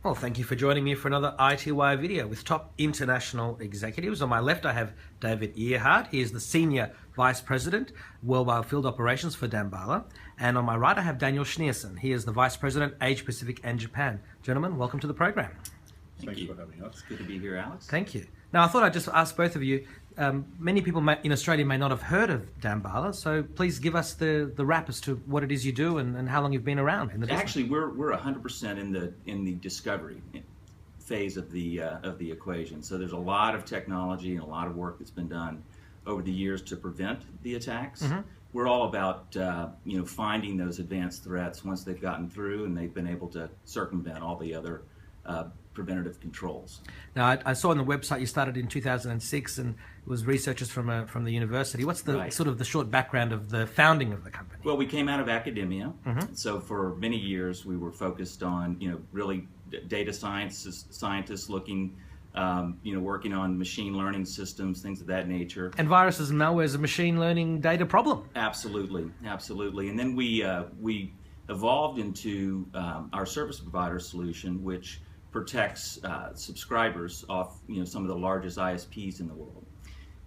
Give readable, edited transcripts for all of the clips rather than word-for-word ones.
Well, thank you for joining me for another iTWire video with top international executives. On my left, I have David Earhart. He is the Senior Vice President, Worldwide Field Operations for Damballa. And on my right, I have Daniel Schneersohn. He is the Vice President, Asia Pacific and Japan. Gentlemen, welcome to the program. Thank you for having us. It's good to be here, Alex. Thank you. Now, I thought I'd just ask both of you, many people in Australia may not have heard of Damballa, so please give us the wrap as to what it is you do and how long you've been around in the business. Actually, we're 100% in the discovery phase of the equation. So there's a lot of technology and a lot of work that's been done over the years to prevent the attacks. Mm-hmm. We're all about finding those advanced threats once they've gotten through and they've been able to circumvent all the other preventative controls. Now, I saw on the website you started in 2006, and it was researchers from the university. What's the sort of the short background of the founding of the company? Well, we came out of academia, so for many years we were focused on really data scientists looking, working on machine learning systems, things of that nature. And viruses and malware is a machine learning data problem. Absolutely, absolutely. And then we evolved into our service provider solution, which protects subscribers off some of the largest ISPs in the world.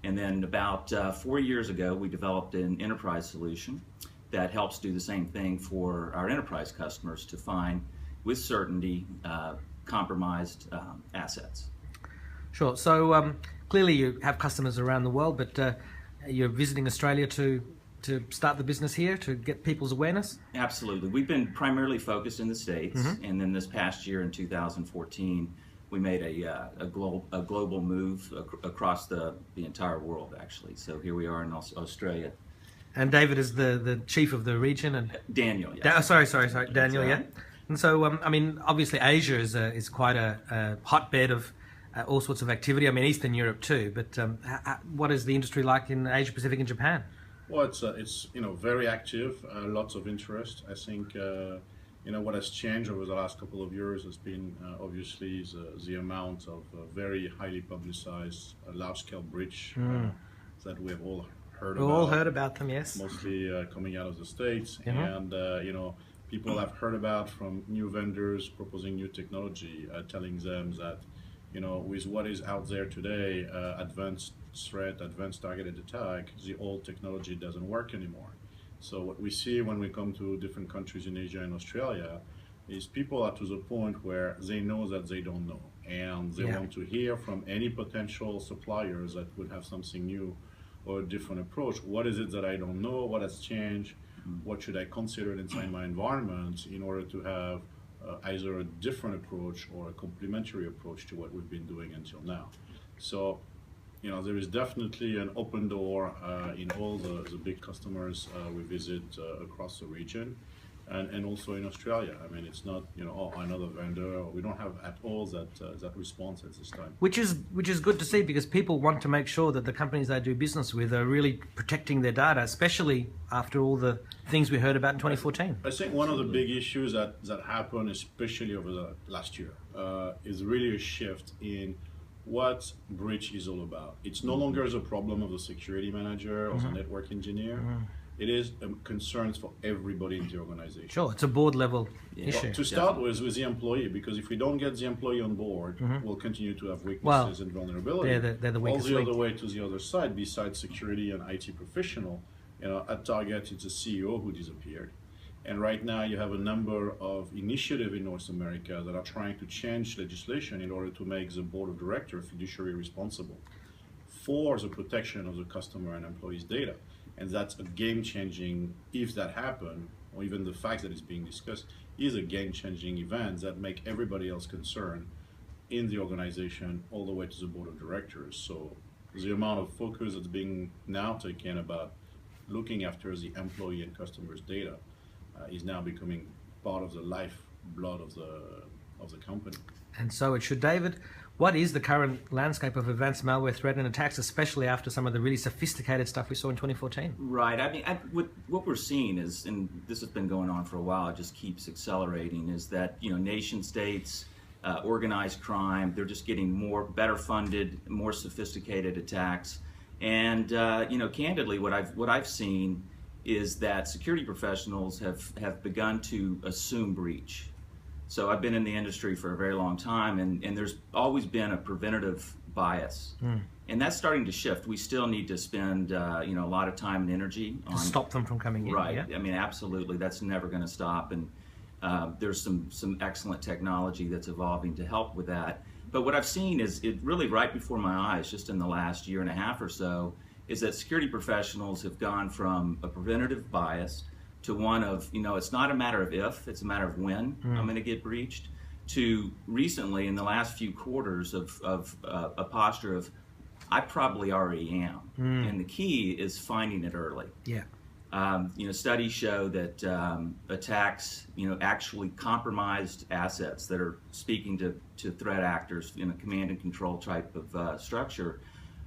And then about 4 years ago, we developed an enterprise solution that helps do the same thing for our enterprise customers to find with certainty compromised assets. Sure. So clearly you have customers around the world, but you're visiting Australia to start the business here, to get people's awareness? Absolutely. We've been primarily focused in the States, and then this past year in 2014, we made a global move across the entire world, actually. So here we are in Australia. And David is the chief of the region, and Daniel. Yes. Sorry, Daniel. Yeah. And so, obviously Asia is quite a hotbed of all sorts of activity. I mean, Eastern Europe too. But what is the industry like in Asia Pacific and Japan? Well, it's very active, lots of interest. I think what has changed over the last couple of years has been obviously the amount of very highly publicized large-scale breach that we have all heard about. We've all heard about them, yes. Mostly coming out of the States, and people have heard about from new vendors proposing new technology, telling them that with what is out there today, advanced threat, advanced targeted attack, the old technology doesn't work anymore. So what we see when we come to different countries in Asia and Australia is people are to the point where they know that they don't know, and they want to hear from any potential suppliers that would have something new or a different approach. What is it that I don't know? What has changed? What should I consider inside my environment in order to have either a different approach or a complementary approach to what we've been doing until now? So, there is definitely an open door in all the big customers we visit across the region, and also in Australia. I mean, it's not another vendor. We don't have at all that response at this time. Which is good to see, because people want to make sure that the companies they do business with are really protecting their data, especially after all the things we heard about in 2014. I think one of the big issues that happened, especially over the last year, is really a shift in what breach is all about. It's no longer a problem of the security manager or the network engineer. It is concerns for everybody in the organization. Sure, it's a board level issue. Well, to start with the employee, because if we don't get the employee on board, we'll continue to have weaknesses and vulnerability. They're the weakest all the other way to the other side, besides security and IT professional, at Target it's a CEO who disappeared. And right now you have a number of initiatives in North America that are trying to change legislation in order to make the board of directors fiduciary responsible for the protection of the customer and employees' data. And that's a game-changing, if that happened, or even the fact that it's being discussed, is a game-changing event that make everybody else concerned in the organization all the way to the board of directors. So the amount of focus that's being now taken about looking after the employee and customers' data is now becoming part of the lifeblood of the company. And so it should. David, what is the current landscape of advanced malware threat and attacks, especially after some of the really sophisticated stuff we saw in 2014? Right. I mean, what we're seeing is, and this has been going on for a while, it just keeps accelerating, is that nation states, organized crime, they're just getting better funded, more sophisticated attacks. And candidly, what I've seen is that security professionals have begun to assume breach. So I've been in the industry for a very long time, and there's always been a preventative bias. And that's starting to shift. We still need to spend a lot of time and energy on To stop them from coming in. right. Yeah? I mean, absolutely, that's never going to stop. And there's some excellent technology that's evolving to help with that. But what I've seen is it really right before my eyes, just in the last year and a half or so, is that security professionals have gone from a preventative bias to one of, it's not a matter of if, it's a matter of when I'm going to get breached, to recently in the last few quarters of a posture of, I probably already am. And the key is finding it early. Yeah. Studies show that attacks, actually compromised assets that are speaking to threat actors in a command and control type of structure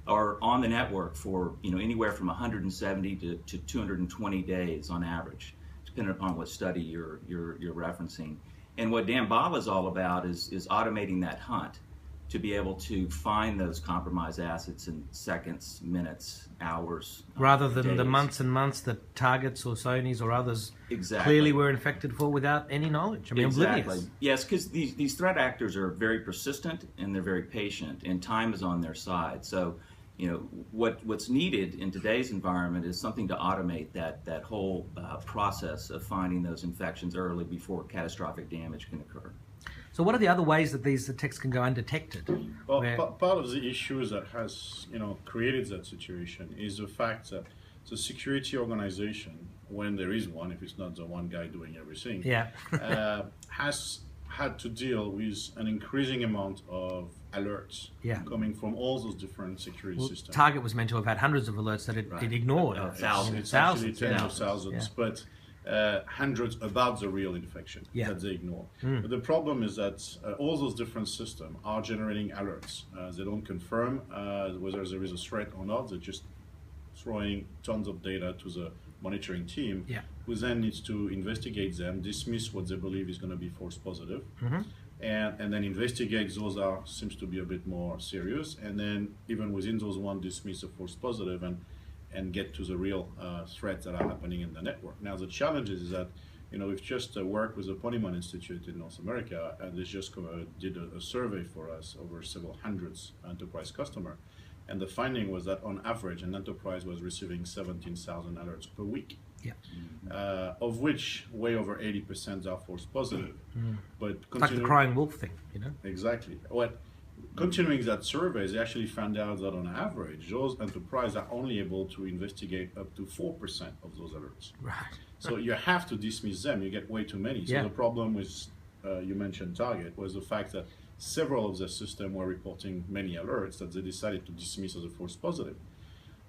are on the network for anywhere from 170 to 220 days on average, depending upon what study you're referencing. And what Damballa is all about is automating that hunt to be able to find those compromised assets in seconds, minutes, hours, Rather than days. the months and months that targets or Sony's or others Exactly. clearly were infected for without any knowledge. I mean, oblivious. Yes, because these threat actors are very persistent and they're very patient, and time is on their side. So, what's needed in today's environment is something to automate that whole process of finding those infections early before catastrophic damage can occur. So what are the other ways that these attacks can go undetected? Well, Where- part of the issues that has created that situation is the fact that the security organization, when there is one, if it's not the one guy doing everything, Yeah. has had to deal with an increasing amount of alerts coming from all those different security Well, systems. Target was meant to have had hundreds of alerts that it ignored. Thousands. It's actually tens yeah. of thousands, Yeah. but hundreds about the real infection that they ignore. But the problem is that all those different systems are generating alerts. They don't confirm whether there is a threat or not. They're just throwing tons of data to the monitoring team, who then needs to investigate them, dismiss what they believe is going to be false positive, and then investigate those that seems to be a bit more serious, and then even within those one, dismiss a false positive and get to the real threats that are happening in the network. Now the challenge is that we've just worked with the Ponemon Institute in North America, and they just did a survey for us over several hundreds enterprise customers. And the finding was that on average, an enterprise was receiving 17,000 alerts per week, of which way over 80% are false positive. But It's like the crying wolf thing, Exactly. Continuing that survey, they actually found out that on average, those enterprises are only able to investigate up to 4% of those alerts. Right. So you have to dismiss them. You get way too many. So the problem with, you mentioned Target, was the fact that several of the systems were reporting many alerts that they decided to dismiss as a false positive.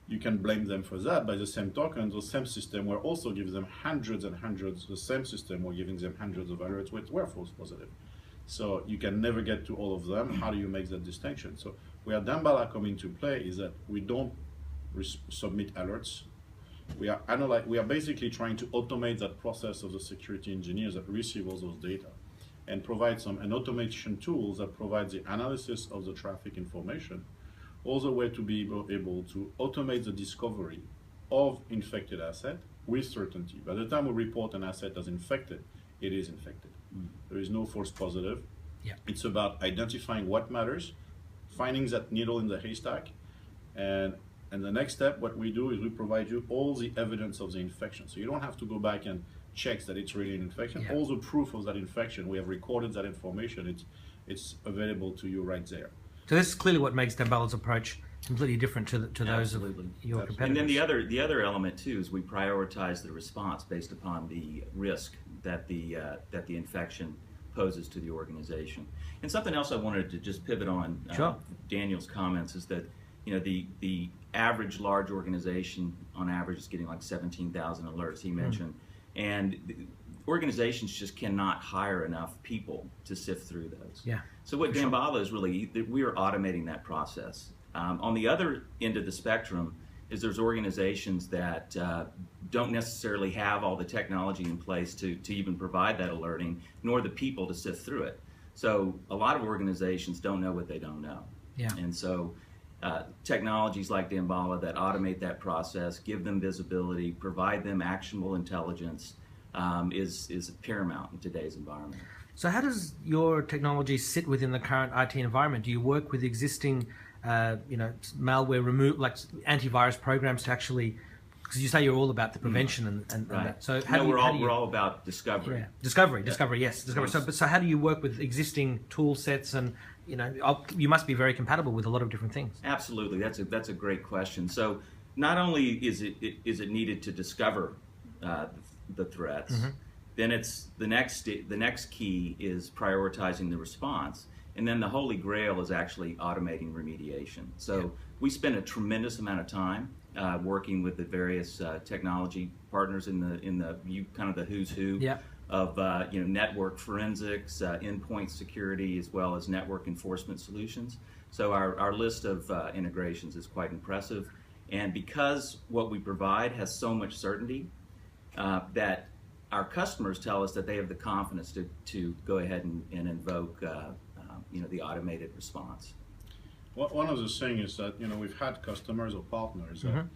You can blame them for that. By the same token, those same systems were also giving them hundreds and hundreds, the same system were giving them hundreds of alerts which were false positive. So you can never get to all of them. How do you make that distinction? So where Damballa come into play is that we don't submit alerts. We are basically trying to automate that process of the security engineers that receive all those data, and provide an automation tools that provide the analysis of the traffic information, all the way to be able to automate the discovery of infected asset with certainty. By the time we report an asset as infected, it is infected. There is no false positive. It's about identifying what matters, finding that needle in the haystack, and the next step, what we do is we provide you all the evidence of the infection. So you don't have to go back and check that it's really an infection. All the proof of that infection, we have recorded that information. It's available to you right there. So this is clearly what makes Damballa's approach completely different to those of your competitors. And then the other element too is we prioritize the response based upon the risk that the infection poses to the organization. And something else I wanted to just pivot on Daniel's comments is that the average large organization on average is getting like 17,000 alerts he mentioned, and organizations just cannot hire enough people to sift through those. So what Damballa is really, we are automating that process. On the other end of the spectrum is there's organizations that don't necessarily have all the technology in place to even provide that alerting, nor the people to sift through it. So a lot of organizations don't know what they don't know. And so technologies like Damballa that automate that process, give them visibility, provide them actionable intelligence is paramount in today's environment. So how does your technology sit within the current IT environment? Do you work with existing, malware like antivirus programs to actually, because you say you're all about the prevention and Right. that. So We're all about discovery. yeah, discovery, yes, discovery. So how do you work with existing tool sets, and you must be very compatible with a lot of different things. Absolutely, that's a great question. So not only is it needed to discover the threats, then it's the next key is prioritizing the response, and then the holy grail is actually automating remediation. So we spend a tremendous amount of time working with the various technology partners in the kind of the who's who of network forensics, endpoint security, as well as network enforcement solutions. So our list of integrations is quite impressive, and because what we provide has so much certainty, that our customers tell us that they have the confidence to go ahead and invoke the automated response. Well, one of the things is that we've had customers or partners that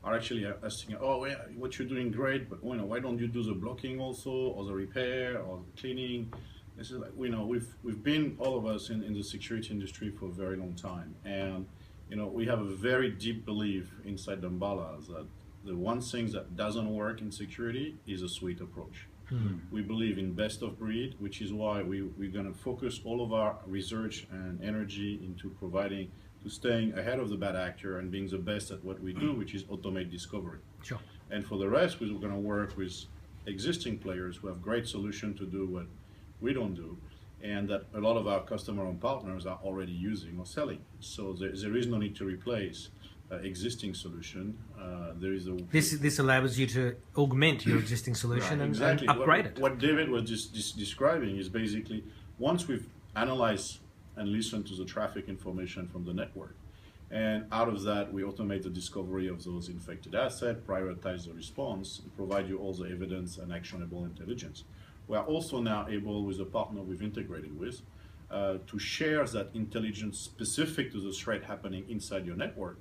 are actually asking, oh yeah, what you're doing great, but why don't you do the blocking also, or the repair, or the cleaning? This is like we've been, all of us, in the security industry for a very long time, and we have a very deep belief inside Damballa that the one thing that doesn't work in security is a suite approach. We believe in best of breed, which is why we're going to focus all of our research and energy into staying ahead of the bad actor and being the best at what we do, which is automate discovery. Sure. And for the rest, we're going to work with existing players who have great solutions to do what we don't do, and that a lot of our customer and partners are already using or selling. So there is no need to replace existing solution. This allows you to augment your existing solution and upgrade it. What David was just describing is basically, once we've analyzed and listened to the traffic information from the network, and out of that we automate the discovery of those infected assets, prioritize the response, and provide you all the evidence and actionable intelligence. We are also now able, with a partner we've integrated with, to share that intelligence specific to the threat happening inside your network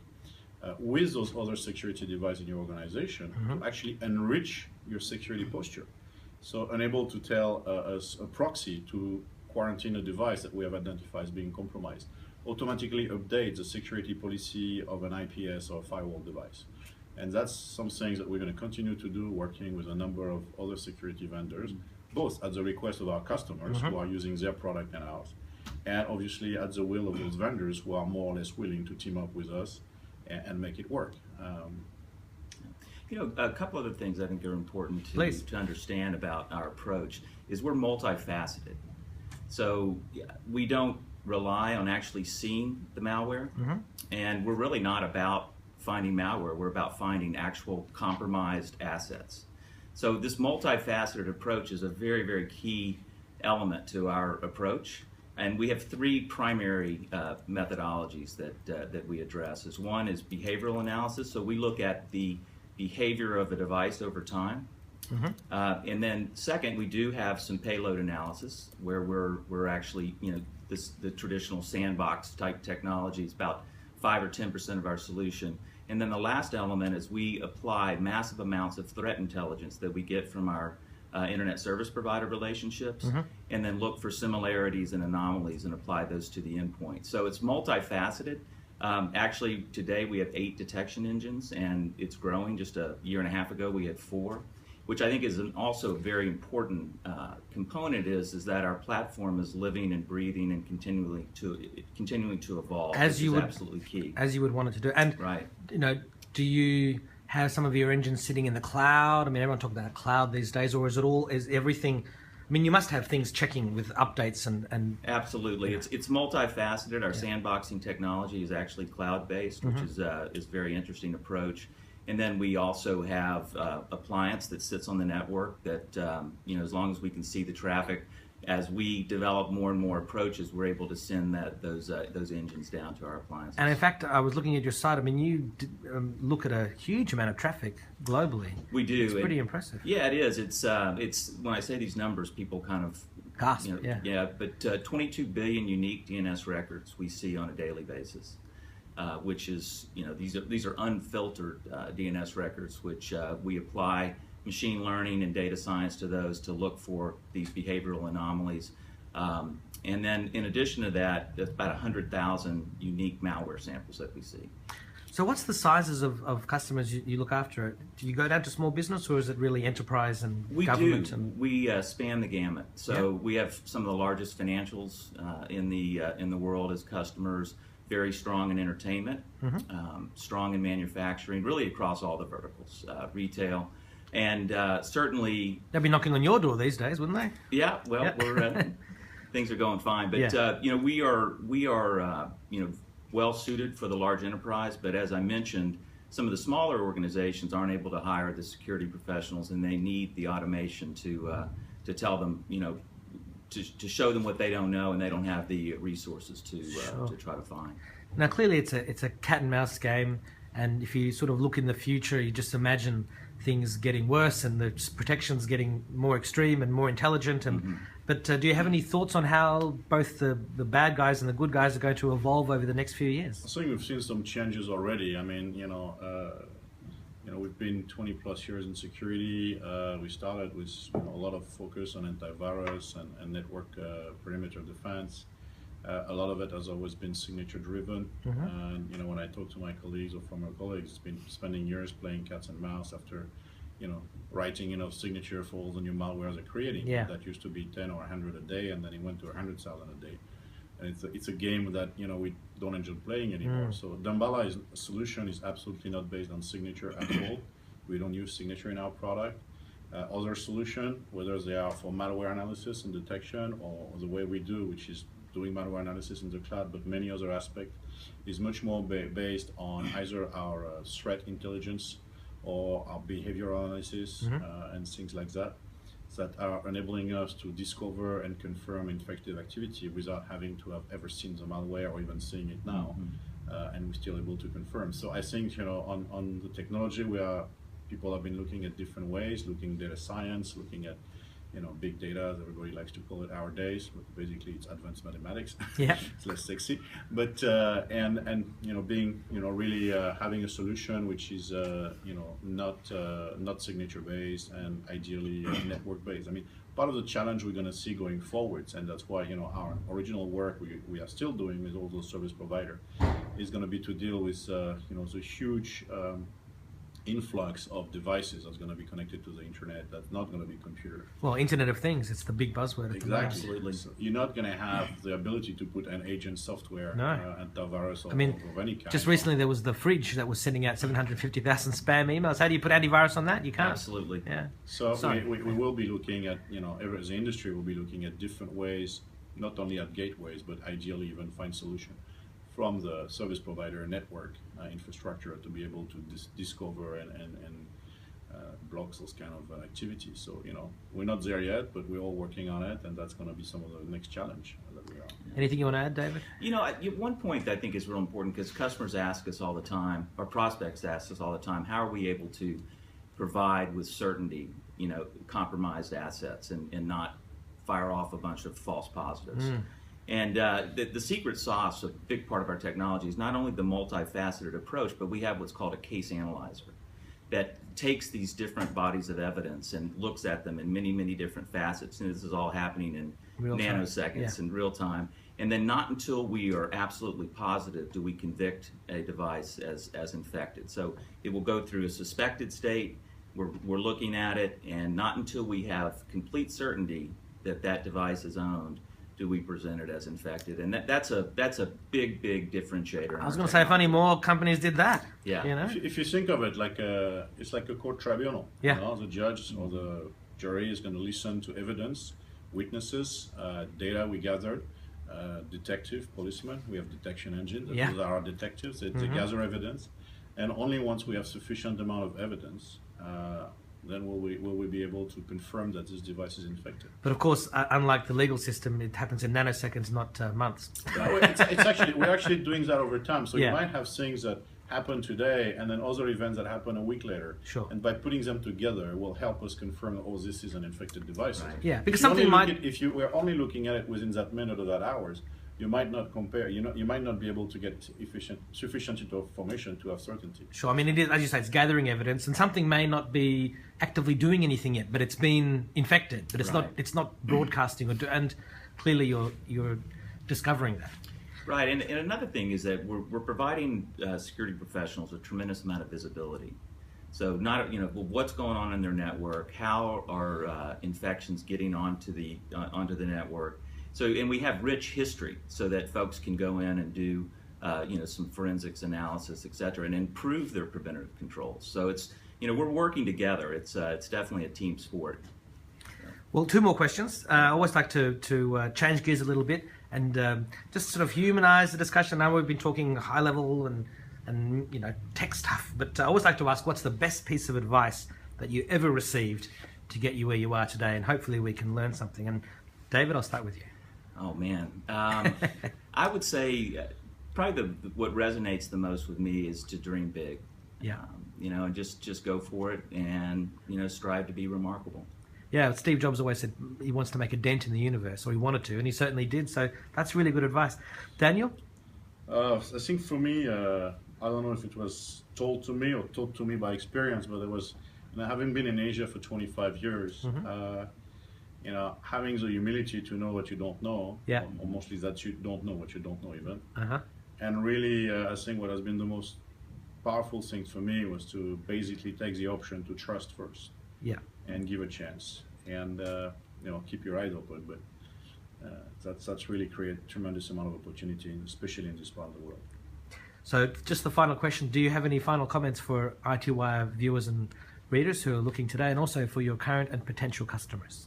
with those other security devices in your organization to actually enrich your security posture. So unable to tell us a proxy to quarantine a device that we have identified as being compromised, automatically update the security policy of an IPS or firewall device. And that's some things that we're going to continue to do, working with a number of other security vendors, both at the request of our customers who are using their product and ours, and obviously at the will of those vendors who are more or less willing to team up with us and make it work. A couple other things I think are important to understand about our approach is we're multifaceted. So we don't rely on actually seeing the malware, and we're really not about finding malware. We're about finding actual compromised assets. So this multifaceted approach is a very, very key element to our approach. And we have three primary methodologies that we address. One is behavioral analysis. So we look at the behavior of a device over time. And then second, we do have some payload analysis where we're actually, the traditional sandbox type technology is about 5 or 10% of our solution. And then the last element is we apply massive amounts of threat intelligence that we get from our internet service provider relationships, and then look for similarities and anomalies and apply those to the endpoint. So it's multifaceted. Actually, today we have 8 detection engines, and it's growing. Just a year and a half ago, we had 4, which I think is also a very important component is that our platform is living and breathing and continuing to evolve. Absolutely key. As you would want it to do. And do you have some of your engines sitting in the cloud? I mean, everyone talks about cloud these days, or is everything? I mean, you must have things checking with updates and absolutely. It's multifaceted. Our sandboxing technology is actually cloud-based, which is a very interesting approach. And then we also have appliance that sits on the network that as long as we can see the traffic, as we develop more and more approaches, we're able to send those engines down to our appliances. And in fact, I was looking at your site. I mean, you look at a huge amount of traffic globally. We do. It's pretty impressive. Yeah, it is. It's when I say these numbers, people kind of gasp. But 22 billion unique DNS records we see on a daily basis, which is these are unfiltered DNS records, which we apply machine learning and data science to those to look for these behavioral anomalies. And then in addition to that, there's about 100,000 unique malware samples that we see. So what's the sizes of customers you look after? Do you go down to small business, or is it really enterprise and government? We span the gamut. So we have some of the largest financials in the world as customers, very strong in entertainment, strong in manufacturing, really across all the verticals, retail. And certainly... They'll be knocking on your door these days, wouldn't they? Yeah, well, we're, things are going fine. But, you know, we are you know, well suited for the large enterprise, but as I mentioned, some of the smaller organizations aren't able to hire the security professionals, and they need the automation to tell them, you know, to show them what they don't know, and they don't have the resources to try to find. Now, clearly, it's a cat and mouse game, and if you sort of look in the future, you just imagine things getting worse and the protections getting more extreme and more intelligent. And but do you have any thoughts on how both the bad guys and the good guys are going to evolve over the next few years? I think we've seen some changes already. I mean, you know, we've been 20 plus years in security. We started with a lot of focus on antivirus and network perimeter defense. A lot of it has always been signature driven. And you know, when I talk to my colleagues or former colleagues, it's been spending years playing cats and mouse after, you know, writing enough signature for all the new malwares they're creating. That used to be 10 or 100 a day, and then it went to 100,000 a day. And it's a game that, you know, we don't enjoy playing anymore. So Damballa solution is absolutely not based on signature at all. We don't use signature in our product. Other solution, whether they are for malware analysis and detection, or the way we do, which is doing malware analysis in the cloud, but many other aspects, is much more based on either our threat intelligence or our behavioral analysis and things like that are enabling us to discover and confirm infective activity without having to have ever seen the malware or even seeing it now, and we're still able to confirm. So I think, you know, on the technology, people have been looking at different ways, looking data science, looking at, you know, big data, as everybody likes to call it nowadays, but basically it's advanced mathematics. It's less sexy, but and you know, being, you know, really having a solution which is you know, not signature based and ideally network based. I mean, part of the challenge we're going to see going forwards, and that's why, you know, our original work we are still doing with all those service providers is going to be to deal with you know, the huge influx of devices that's going to be connected to the internet. That's not going to be computer. Well, Internet of Things, it's the big buzzword. Exactly. Absolutely. So you're not going to have the ability to put an agent software antivirus of any kind. Just recently there was the fridge that was sending out 750,000 spam emails. How do you put antivirus on that? You can't. Absolutely. Yeah. So we will be looking at, you know, the industry will be looking at different ways, not only at gateways, but ideally even find solution from the service provider network infrastructure to be able to discover and block those kind of activities. So, you know, we're not there yet, but we're all working on it, and that's going to be some of the next challenge that we are. Anything you want to add, David? You know, one point that I think is real important, because customers ask us all the time, or prospects ask us all the time, how are we able to provide with certainty, you know, compromised assets and not fire off a bunch of false positives? And the secret sauce, a big part of our technology, is not only the multifaceted approach, but we have what's called a case analyzer that takes these different bodies of evidence and looks at them in many, many different facets. And this is all happening in nanoseconds in real time. And then not until we are absolutely positive do we convict a device as infected. So it will go through a suspected state. We're looking at it, and not until we have complete certainty that that device is owned do we present it as infected, and that's a big differentiator. I was going to say, if only more companies did that. Yeah. You know? If you think of it like it's like a court tribunal. You know, the judge or the jury is going to listen to evidence, witnesses, data we gathered, detective, policemen. We have detection engine. Those are our detectives. They gather evidence, and only once we have sufficient amount of evidence, then will we be able to confirm that this device is infected. But of course, unlike the legal system, it happens in nanoseconds, not months. No, it's actually, we're actually doing that over time. So you might have things that happen today and then other events that happen a week later. And by putting them together, it will help us confirm, oh, this is an infected device. Yeah, because something might... If you were only looking at it within that minute or that hours, you might not compare. You might not be able to get sufficient information to have certainty. Sure. I mean, it is, as you say, it's gathering evidence, and something may not be actively doing anything yet, but it's been infected. But it's not broadcasting. And clearly you're discovering that. Right, and another thing is that we're providing security professionals a tremendous amount of visibility. So not, what's going on in their network, how are infections getting onto the network. So, and we have rich history so that folks can go in and do some forensics analysis, et cetera, and improve their preventative controls. So it's, we're working together. It's definitely a team sport. Well, two more questions. I always like to change gears a little bit and just sort of humanize the discussion. Now we've been talking high level and tech stuff, but I always like to ask, what's the best piece of advice that you ever received to get you where you are today? And hopefully we can learn something. And David, I'll start with you. Oh man, I would say probably what resonates the most with me is to dream big. Yeah. And just go for it and strive to be remarkable. Yeah, Steve Jobs always said he wants to make a dent in the universe, or he wanted to, and he certainly did. So that's really good advice. Daniel? I think for me, I don't know if it was told to me or taught to me by experience, but it was, having been in Asia for 25 years, having the humility to know what you don't know, or mostly that you don't know what you don't know even. And really, I think what has been the most powerful thing for me was to basically take the option to trust first. Yeah. And give a chance, and keep your eyes open. But that's really create a tremendous amount of opportunity, especially in this part of the world. So, just the final question: do you have any final comments for iTWire viewers and readers who are looking today, and also for your current and potential customers?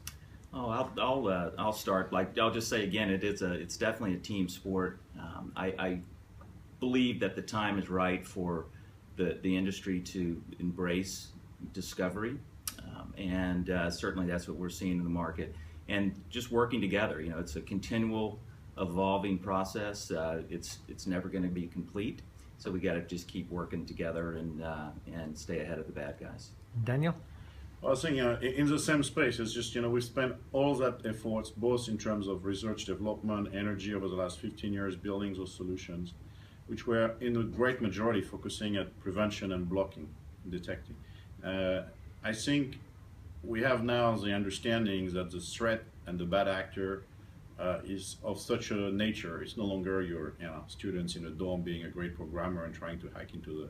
Oh, I'll start. I'll just say again, it's definitely a team sport. I believe that the time is right for the industry to embrace discovery. And certainly that's what we're seeing in the market, and just working together. It's a continual evolving process. It's never going to be complete, so we got to just keep working together and stay ahead of the bad guys. Daniel? Well, I think in the same space, it's just we spent all that efforts, both in terms of research, development, energy over the last 15 years, building those solutions, which were in a great majority focusing at prevention and blocking, detecting. I think we have now the understanding that the threat and the bad actor is of such a nature. It's no longer your students in a dorm being a great programmer and trying to hack into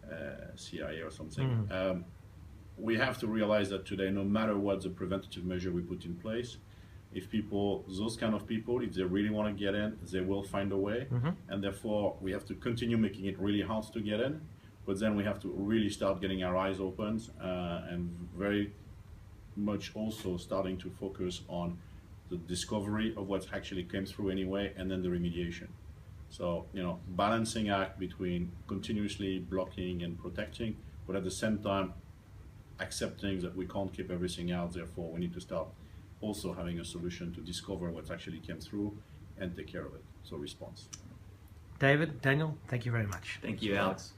the CIA or something. We have to realize that today, no matter what the preventative measure we put in place, if those kind of people, if they really want to get in, they will find a way. And therefore, we have to continue making it really hard to get in. But then we have to really start getting our eyes open and very much also starting to focus on the discovery of what actually came through anyway, and then the remediation. So, balancing act between continuously blocking and protecting, but at the same time accepting that we can't keep everything out. Therefore, we need to start also having a solution to discover what actually came through and take care of it. So response. David, Daniel, thank you very much. Thank you, Alex.